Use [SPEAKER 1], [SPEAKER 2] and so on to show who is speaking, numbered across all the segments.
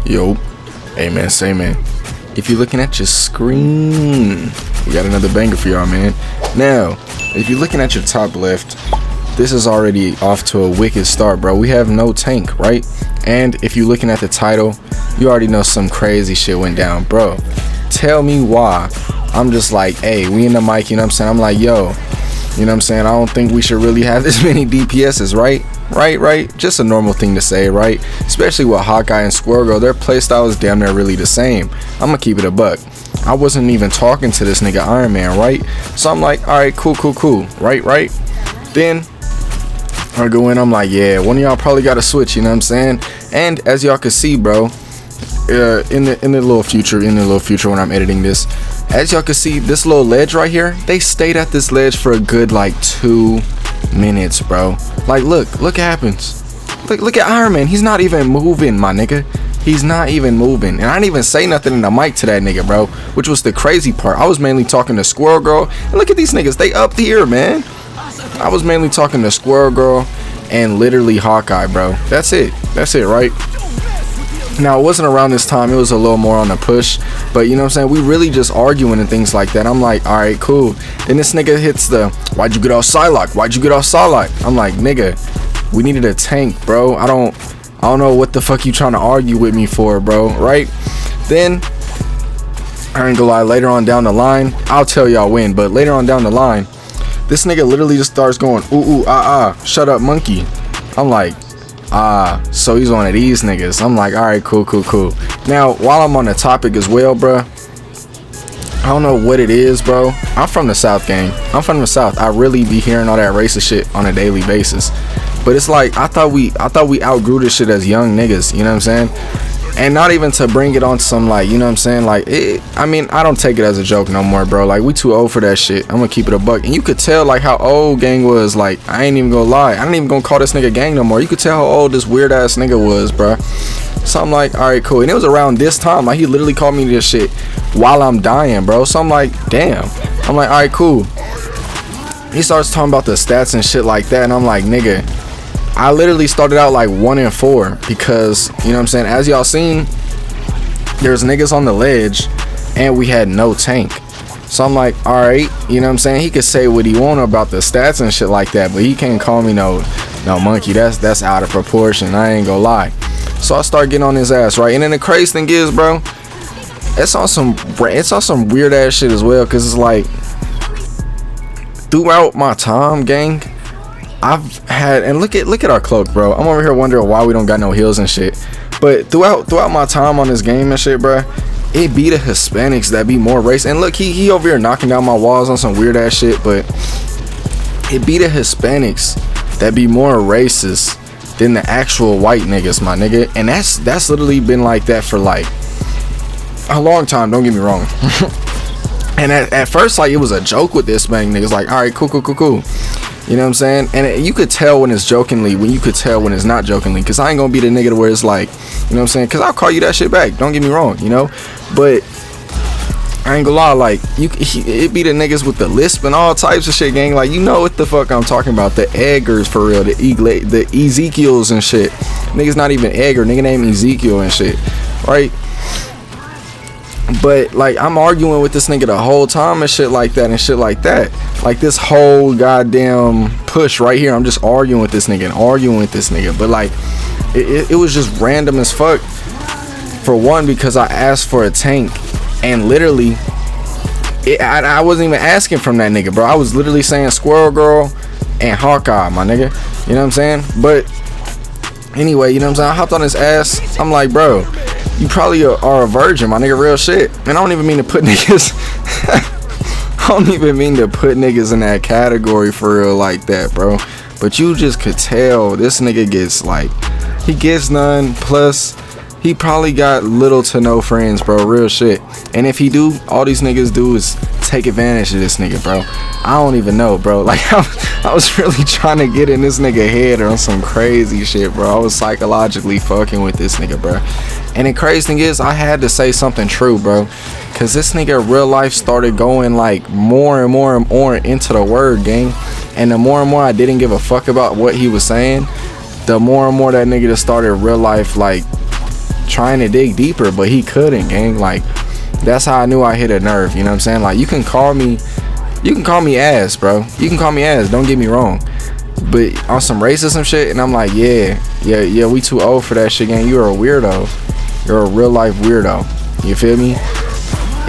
[SPEAKER 1] Yo, amen, say man. If you're looking at your screen, we got another banger for y'all, man. Now, if you're looking at your top left, this is already off to a wicked start, bro. We have no tank, right? And if you're looking at the title, you already know some crazy shit went down, bro. Tell me why. I'm just like, hey, we in the mic, you know what I'm saying? I'm like, yo, you know what I'm saying? I don't think we should really have this many DPSs, right? Right. Just a normal thing to say, right? Especially with Hawkeye and Squirrel, their playstyle is damn near really the same. I'm gonna keep it a buck. I wasn't even talking to this nigga Iron Man, right? So I'm like, all right, cool. Right. Then I go in, I'm like, yeah, one of y'all probably got to switch, you know what I'm saying? And as y'all can see, bro, in the little future when I'm editing this, as y'all can see, this little ledge right here, they stayed at this ledge for a good like 2 minutes, bro. Like, look what happens. Look at Iron Man. He's not even moving, my nigga. He's not even moving. And I didn't even say nothing in the mic to that nigga, bro, which was the crazy part. I was mainly talking to Squirrel Girl, and look at these niggas, they up here, man. I was mainly talking to Squirrel Girl and literally Hawkeye, bro. That's it, right? Now, it wasn't around this time, it was a little more on the push, but you know what I'm saying, we really just arguing and things like that. I'm like, all right, cool. Then this nigga hits the, why'd you get off psylocke? I'm like, nigga, we needed a tank, bro. I don't know what the fuck you trying to argue with me for, bro, right? Then I ain't gonna lie, later on down the line, I'll tell y'all when, but later on down the line, this nigga literally just starts going, ooh, shut up, monkey. I'm like, so he's one of these niggas. I'm like, all right, cool. Now, while I'm on the topic as well, bro, I don't know what it is, bro. I'm from the South, gang. I'm from the South. I really be hearing all that racist shit on a daily basis. But it's like, I thought we outgrew this shit as young niggas, you know what I'm saying? And not even to bring it on some, like, you know what I'm saying, like, I mean, I don't take it as a joke no more, bro. Like, we too old for that shit. I'm gonna keep it a buck. And you could tell, like, how old gang was. Like, I ain't even gonna lie, I ain't even gonna call this nigga gang no more. You could tell how old this weird ass nigga was, bro. So I'm like, all right, cool. And it was around this time, like, he literally called me this shit while I'm dying, bro. So I'm like, damn. I'm like, all right, cool. He starts talking about the stats and shit like that, and I'm like, nigga, I literally started out like 1-4 because, you know what I'm saying, as y'all seen, there's niggas on the ledge and we had no tank. So I'm like, all right, you know what I'm saying, he could say what he want about the stats and shit like that, but he can't call me no monkey. That's out of proportion, I ain't gonna lie. So I start getting on his ass, right? And then the crazy thing is, bro, it's on some weird ass shit as well, because it's like, throughout my time, gang, I've had, and look at our cloak, bro. I'm over here wondering why we don't got no heals and shit. But throughout my time on this game and shit, bro, it be the Hispanics that be more racist. And look, he over here knocking down my walls on some weird ass shit, but it be the Hispanics that be more racist than the actual white niggas, my nigga. And that's literally been like that for like a long time, don't get me wrong. And at first, like, it was a joke with this man, niggas like, all right, cool. You know what I'm saying? And you could tell when it's jokingly, when you could tell when it's not jokingly. Because I ain't going to be the nigga to where it's like, you know what I'm saying? Because I'll call you that shit back. Don't get me wrong, you know? But I ain't gonna lie, like, it be the niggas with the lisp and all types of shit, gang. Like, you know what the fuck I'm talking about. The Eggers, for real. The Ezekiels and shit. Niggas not even Egger. Nigga named Ezekiel and shit. Right? But like, I'm arguing with this nigga the whole time and shit like that. Like, this whole goddamn push right here, I'm just arguing with this nigga but like, it was just random as fuck. For one, because I asked for a tank, and literally I wasn't even asking from that nigga, bro. I was literally saying Squirrel Girl and Hawkeye, my nigga, you know what I'm saying? But anyway, you know what I'm saying, I hopped on his ass. I'm like, bro, you probably are a virgin, my nigga, real shit. And I don't even mean to put niggas in that category for real like that, bro. But you just could tell this nigga gets, like, he gets none, plus he probably got little to no friends, bro, real shit. And if he do, all these niggas do is take advantage of this nigga, bro. I don't even know, bro. Like, I was really trying to get in this nigga head on some crazy shit, bro. I was psychologically fucking with this nigga, bro. And the crazy thing is, I had to say something true, bro, because this nigga real life started going like more and more into the word, gang. And the more and more I didn't give a fuck about what he was saying, the more and more that nigga just started real life, like, trying to dig deeper, but he couldn't, gang. Like, that's how I knew I hit a nerve, you know what I'm saying? Like, you can call me ass, bro. You can call me ass, don't get me wrong. But on some racism shit, and I'm like, yeah, we too old for that shit, gang. You're a weirdo. You're a real life weirdo. You feel me?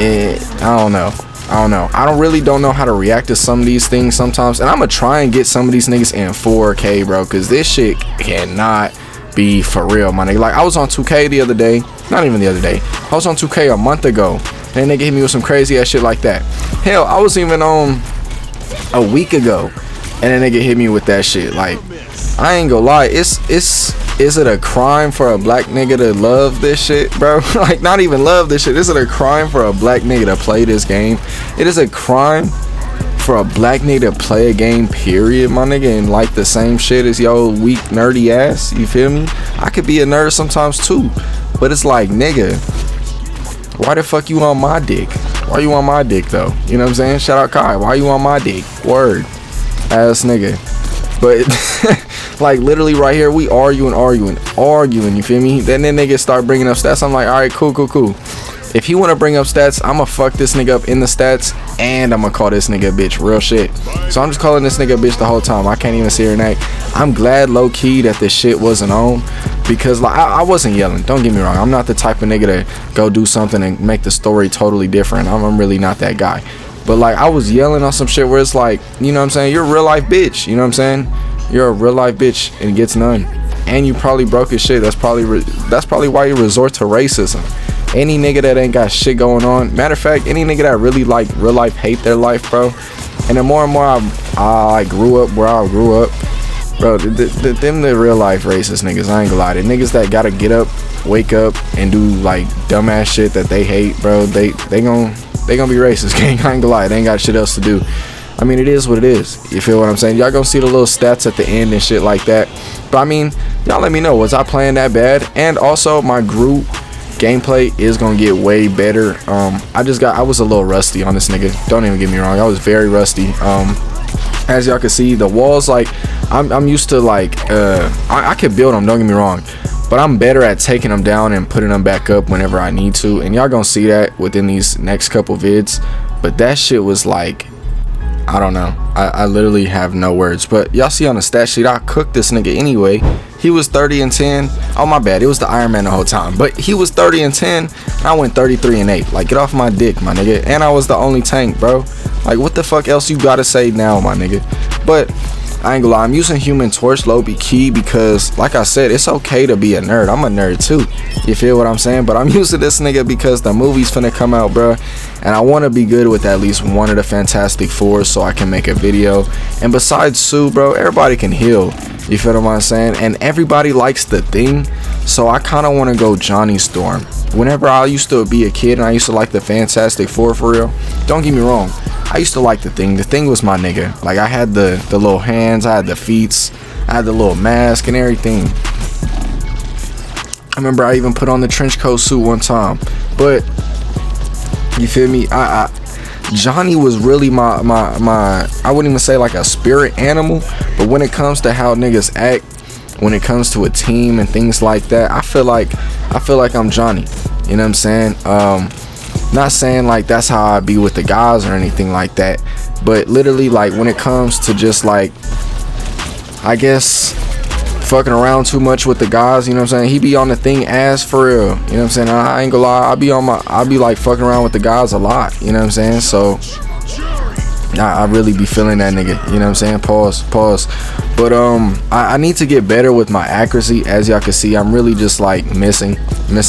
[SPEAKER 1] And I don't know. I don't know how to react to some of these things sometimes. And I'm gonna try and get some of these niggas in 4K, bro, because this shit cannot be for real, my nigga. Like, I was on 2K the other day. Not even the other day. I was on 2K a month ago, and they hit me with some crazy ass shit like that. Hell, I was even on a week ago, and then they hit me with that shit. Like, I ain't gonna lie, is it a crime for a black nigga to love this shit, bro? Like, not even love this shit. Is it a crime for a black nigga to play this game? It is a crime for a black nigga to play a game, period, my nigga, and like the same shit as yo weak nerdy ass. You feel me? I could be a nerd sometimes too, but it's like, nigga, why the fuck you on my dick? Why you on my dick though? You know what I'm saying? Shout out Kai. Why you on my dick? Word ass nigga. But like, literally right here, we arguing, you feel me? Then niggas start bringing up stats. I'm like, all right, cool. If he want to bring up stats, I'm gonna fuck this nigga up in the stats, and I'm gonna call this nigga a bitch. Real shit. So I'm just calling this nigga a bitch the whole time. I can't even sit here and act. I'm glad low key that this shit wasn't on, because like, I wasn't yelling. Don't get me wrong. I'm not the type of nigga to go do something and make the story totally different. I'm really not that guy. But like, I was yelling on some shit where it's like, you know what I'm saying? You're a real life bitch. You know what I'm saying? You're a real life bitch and gets none. And you probably broke his shit. That's probably why you resort to racism. Any nigga that ain't got shit going on, matter of fact, any nigga that really like real life hate their life, bro. And the more and more I grew up where I grew up, bro, them the real life racist niggas. I ain't gonna lie. The niggas that gotta get up, wake up, and do like dumbass shit that they hate, bro, they gonna be racist, gang. I ain't gonna lie. They ain't got shit else to do. I mean, it is what it is. You feel what I'm saying? Y'all gonna see the little stats at the end and shit like that. But I mean, y'all let me know, was I playing that bad? And also, my Groot gameplay is gonna get way better. I was a little rusty on this nigga. Don't even get me wrong. I was very rusty. As y'all can see, the walls, like, I'm used to, like, I could build them, don't get me wrong, but I'm better at taking them down and putting them back up whenever I need to. And y'all gonna see that within these next couple vids. But that shit was like, I don't know. I literally have no words. But y'all see on the stat sheet, I cooked this nigga anyway. He was 30 and 10. Oh, my bad. It was the Iron Man the whole time. But he was 30 and 10. And I went 33 and 8. Like, get off my dick, my nigga. And I was the only tank, bro. Like, what the fuck else you gotta say now, my nigga? But I ain't gonna lie, I'm using Human Torch low key because, like I said, it's okay to be a nerd. I'm a nerd too. You feel what I'm saying? But I'm using this nigga because the movie's finna come out, bro, and I want to be good with at least one of the Fantastic Four so I can make a video. And besides Sue, bro, everybody can heal. You feel what I'm saying? And everybody likes the Thing, so I kind of want to go Johnny Storm. Whenever I used to be a kid and I used to like the Fantastic Four for real, don't get me wrong, I used to like the Thing. The Thing was my nigga. Like, I had the little hands, I had the feet, I had the little mask and everything. I remember I even put on the trench coat suit one time. But you feel me? Johnny was really my I wouldn't even say like a spirit animal, but when it comes to how niggas act, when it comes to a team and things like that, I feel like I'm Johnny. You know what I'm saying? Not saying like that's how I be with the guys or anything like that, but literally, like, when it comes to just, like, I guess fucking around too much with the guys, you know what I'm saying? He be on the Thing ass for real. You know what I'm saying? I ain't gonna lie, I be like fucking around with the guys a lot, you know what I'm saying? So I really be feeling that nigga, you know what I'm saying? Pause. But I need to get better with my accuracy. As y'all can see, I'm really just like missing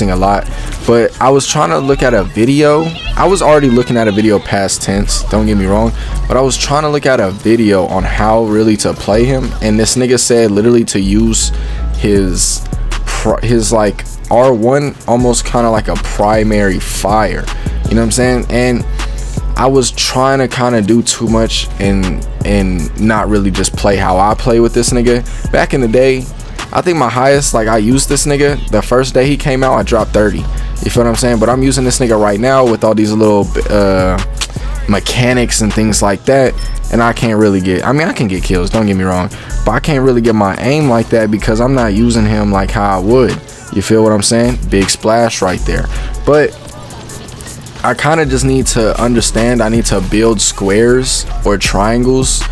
[SPEAKER 1] a lot. But I was trying to look at a video. I was already looking at a video past tense, don't get me wrong, but I was trying to look at a video on how really to play him, and this nigga said literally to use his like R1 almost kind of like a primary fire, you know what I'm saying? And I was trying to kind of do too much and not really just play how I play with this nigga. Back in the day, I think my highest, like, I used this nigga the first day he came out, I dropped 30. You feel what I'm saying? But I'm using this nigga right now with all these little mechanics and things like that, and I can't really get, I mean, I can get kills, don't get me wrong, but I can't really get my aim like that because I'm not using him like how I would. You feel what I'm saying? Big splash right there. But I kind of just need to understand I need to build squares or triangles,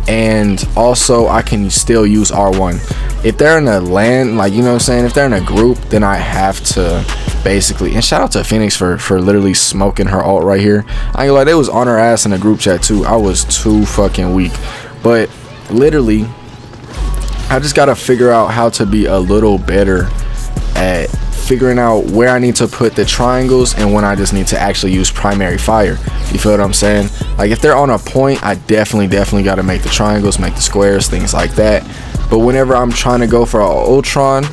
[SPEAKER 1] and also I can still use R1. If they're in a land, like, you know what I'm saying, if they're in a group, then I have to basically, and shout out to Phoenix for literally smoking her ult right here. I ain't gonna lie, they was on her ass in the group chat too. I was too fucking weak. But literally, I just gotta figure out how to be a little better at figuring out where I need to put the triangles and when I just need to actually use primary fire. You feel what I'm saying? Like, if they're on a point, I definitely got to make the triangles, make the squares, things like that. But whenever I'm trying to go for an ultron,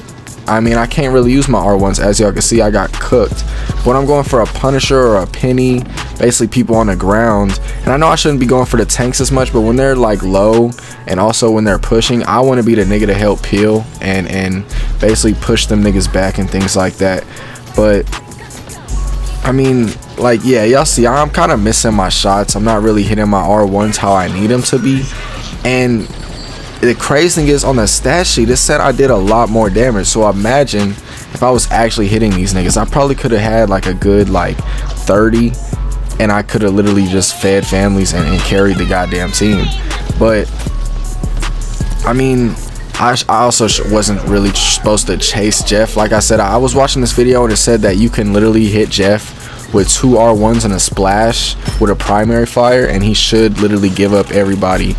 [SPEAKER 1] I mean, I can't really use my R1s. As y'all can see, I got cooked. When I'm going for a Punisher or a Penny, basically people on the ground, and I know I shouldn't be going for the tanks as much, but when they're like low and also when they're pushing, I want to be the nigga to help peel and basically push them niggas back and things like that. But I mean, like, yeah, y'all see, I'm kind of missing my shots. I'm not really hitting my R1s how I need them to be. And the crazy thing is, on the stat sheet, it said I did a lot more damage. So imagine if I was actually hitting these niggas, I probably could have had like a good like 30, and I could have literally just fed families and carried the goddamn team. But I mean, I also wasn't really supposed to chase Jeff. Like I said, I was watching this video and it said that you can literally hit Jeff with 2 R1s and a splash with a primary fire, and he should literally give up everybody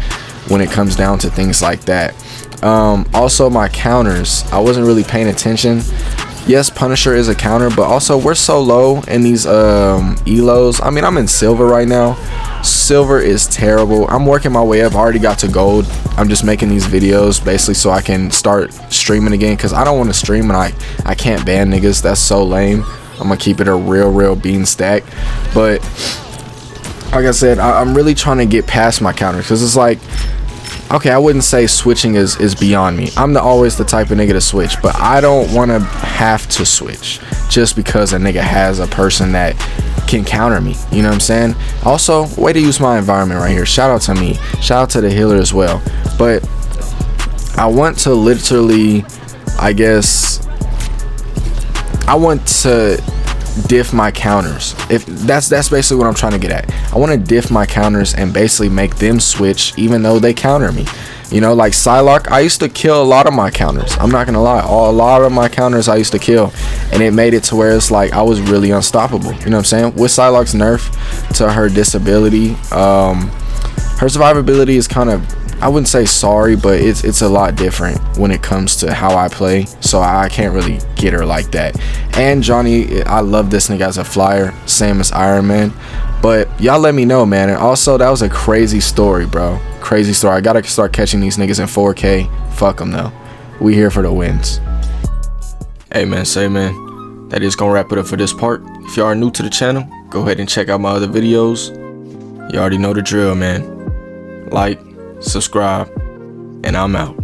[SPEAKER 1] when it comes down to things like that. Also, my counters, I wasn't really paying attention. Yes, Punisher is a counter, but also we're so low in these elos. I mean, I'm in silver right now. Silver is terrible. I'm working my way up. I already got to gold. I'm just making these videos basically so I can start streaming again, because I don't want to stream and I can't ban niggas. That's so lame. I'm gonna keep it a real bean stack. But like I said, I'm really trying to get past my counters, because it's like, okay, I wouldn't say switching is beyond me. I'm always the type of nigga to switch, but I don't want to have to switch just because a nigga has a person that can counter me. You know what I'm saying? Also, way to use my environment right here. Shout out to me. Shout out to the healer as well. But I want to literally, I guess, I want to diff my counters. If that's basically what I'm trying to get at. I want to diff my counters and basically make them switch even though they counter me. You know, like psylocke, I used to kill a lot of my counters. I'm not gonna lie, a lot of my counters I used to kill, and it made it to where it's like I was really unstoppable. You know what I'm saying? With psylocke's nerf to her disability, her survivability is kind of, I wouldn't say sorry, but it's a lot different when it comes to how I play, so I can't really get her like that. And Johnny, I love this nigga as a flyer, same as Iron Man. But y'all let me know, man. And also, that was a crazy story, bro. Crazy story. I gotta start catching these niggas in 4K. Fuck them though. We here for the wins. Hey man, say man, that is gonna wrap it up for this part. If y'all are new to the channel, go ahead and check out my other videos. You already know the drill, man. Like, subscribe, and I'm out.